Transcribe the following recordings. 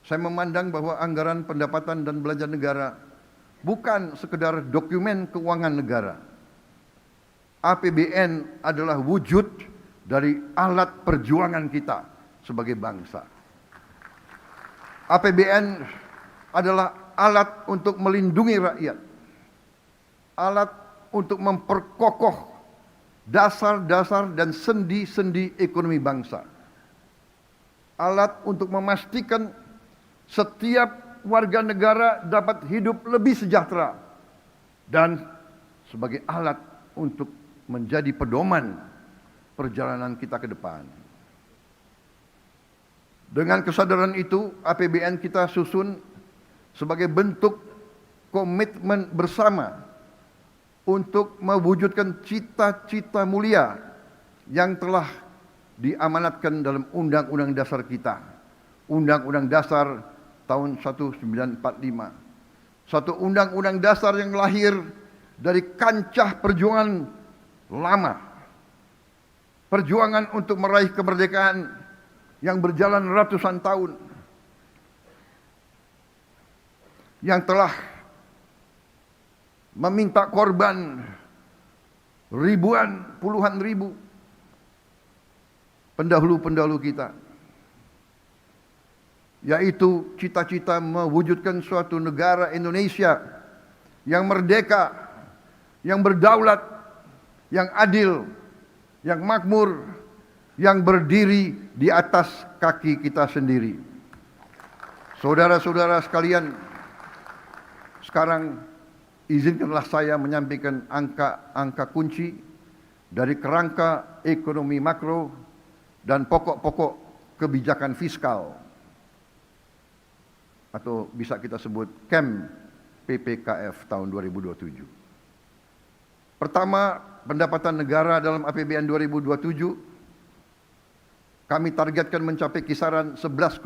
Saya memandang bahwa anggaran pendapatan dan belanja negara bukan sekedar dokumen keuangan negara. APBN adalah wujud dari alat perjuangan kita sebagai bangsa. APBN adalah alat untuk melindungi rakyat, alat untuk memperkokoh dasar-dasar dan sendi-sendi ekonomi bangsa, alat untuk memastikan setiap warga negara dapat hidup lebih sejahtera, dan sebagai alat untuk menjadi pedoman perjalanan kita ke depan. Dengan kesadaran itu, APBN kita susun sebagai bentuk komitmen bersama untuk mewujudkan cita-cita mulia yang telah diamanatkan dalam Undang-Undang Dasar kita. Undang-Undang Dasar tahun 1945. Satu Undang-Undang Dasar yang lahir dari kancah perjuangan lama. Perjuangan untuk meraih kemerdekaan yang berjalan ratusan tahun. Yang telah meminta korban ribuan, puluhan ribu pendahulu-pendahulu kita, yaitu cita-cita mewujudkan suatu negara Indonesia yang merdeka, yang berdaulat, yang adil, yang makmur, yang berdiri di atas kaki kita sendiri. Saudara-saudara sekalian, sekarang izinkanlah saya menyampaikan angka-angka kunci dari kerangka ekonomi makro dan pokok-pokok kebijakan fiskal, atau bisa kita sebut KEM PPKF tahun 2027. Pertama, pendapatan negara dalam APBN 2027 kami targetkan mencapai kisaran 11,82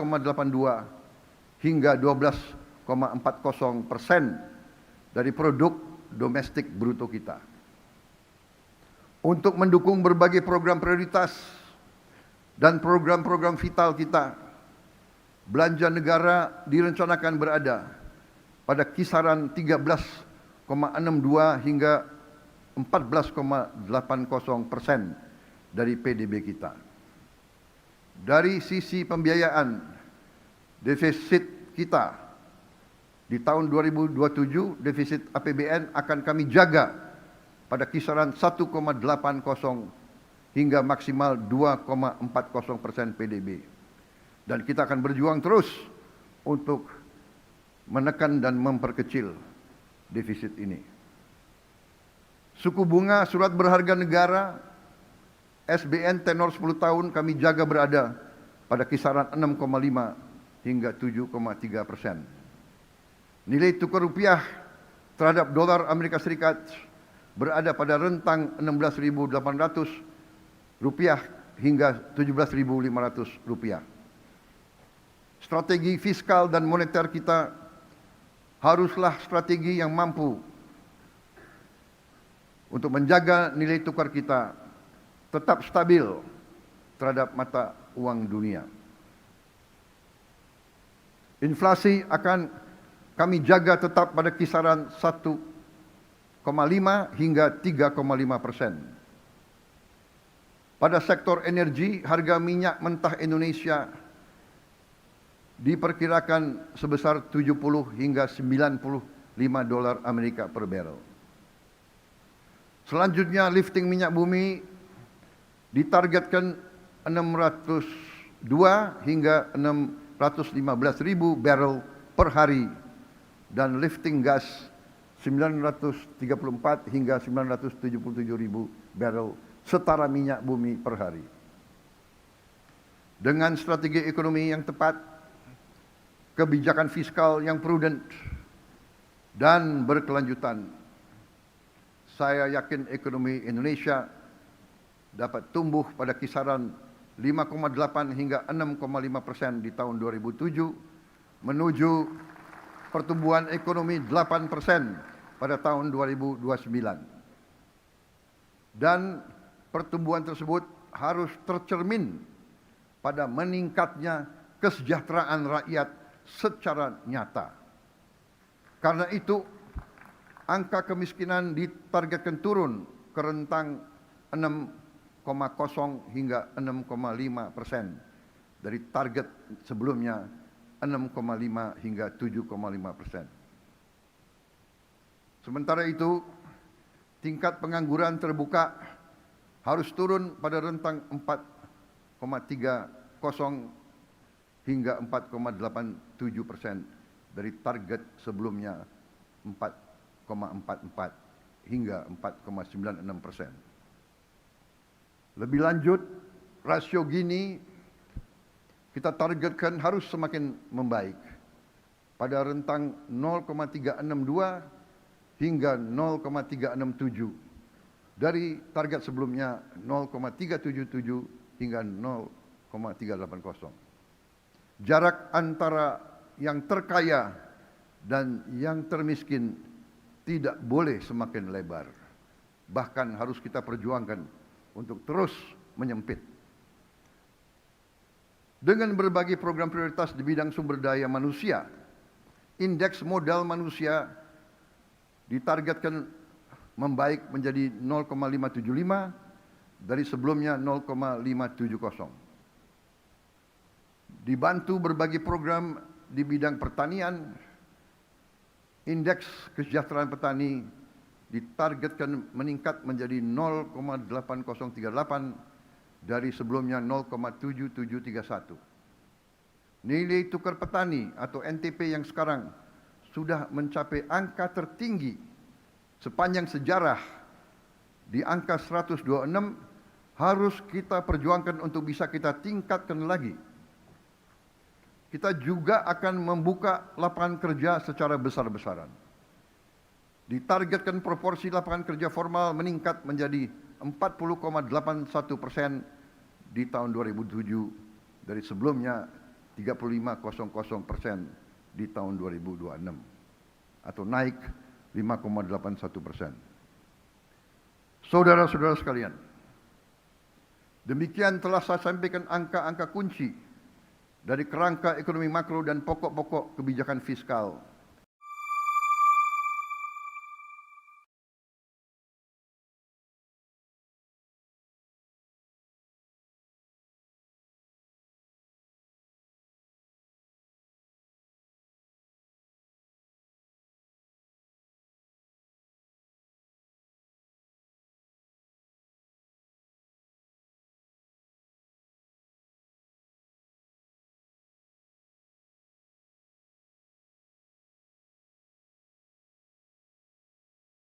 hingga 12,40% dari produk domestik bruto kita. Untuk mendukung berbagai program prioritas dan program-program vital kita, belanja negara direncanakan berada pada kisaran 13,62 hingga 14,80% dari PDB kita. Dari sisi pembiayaan, defisit kita di tahun 2027, defisit APBN akan kami jaga pada kisaran 1,80 hingga maksimal 2,40% PDB. Dan kita akan berjuang terus untuk menekan dan memperkecil defisit ini. Suku bunga surat berharga negara SBN tenor 10 tahun kami jaga berada pada kisaran 6,5 hingga 7,3%. Nilai tukar rupiah terhadap dolar Amerika Serikat berada pada rentang 16.800 rupiah hingga 17.500 rupiah. Strategi fiskal dan moneter kita haruslah strategi yang mampu untuk menjaga nilai tukar kita tetap stabil terhadap mata uang dunia. Inflasi akan kami jaga tetap pada kisaran 1,5 hingga 3,5%. Pada sektor energi, harga minyak mentah Indonesia diperkirakan sebesar 70 hingga 95 dolar Amerika per barrel. Selanjutnya, lifting minyak bumi ditargetkan 602 hingga 615 ribu barrel per hari, dan lifting gas 934 hingga 977 ribu barrel setara minyak bumi per hari. Dengan strategi ekonomi yang tepat, kebijakan fiskal yang prudent dan berkelanjutan, saya yakin ekonomi Indonesia dapat tumbuh pada kisaran 5,8 hingga 6,5% di tahun 2007, menuju pertumbuhan ekonomi 8% pada tahun 2029. Dan pertumbuhan tersebut harus tercermin pada meningkatnya kesejahteraan rakyat secara nyata. Karena itu, angka kemiskinan ditargetkan turun ke rentang 6,0 hingga 6,5% dari target sebelumnya 6,5 hingga 7,5%. Sementara itu, tingkat pengangguran terbuka harus turun pada rentang 4,30 hingga 4,87% dari target sebelumnya 4,44 hingga 4,96%. Lebih lanjut, rasio Gini kita targetkan harus semakin membaik pada rentang 0,362 hingga 0,367 dari target sebelumnya 0,377 hingga 0,380. Jarak antara yang terkaya dan yang termiskin tidak boleh semakin lebar. Bahkan harus kita perjuangkan untuk terus menyempit. Dengan berbagai program prioritas di bidang sumber daya manusia, indeks modal manusia ditargetkan membaik menjadi 0,575 dari sebelumnya 0,570. Dibantu berbagai program di bidang pertanian, indeks kesejahteraan petani ditargetkan meningkat menjadi 0,8038 dari sebelumnya 0,7731. Nilai tukar petani atau NTP yang sekarang sudah mencapai angka tertinggi sepanjang sejarah di angka 126, harus kita perjuangkan untuk bisa kita tingkatkan lagi. Kita juga akan membuka lapangan kerja secara besar-besaran. Ditargetkan proporsi lapangan kerja formal meningkat menjadi 40,81% di tahun 2007 dari sebelumnya 35,00% di tahun 2026 atau naik 5,81%. Saudara-saudara sekalian, demikian telah saya sampaikan angka-angka kunci dari kerangka ekonomi makro dan pokok-pokok kebijakan fiskal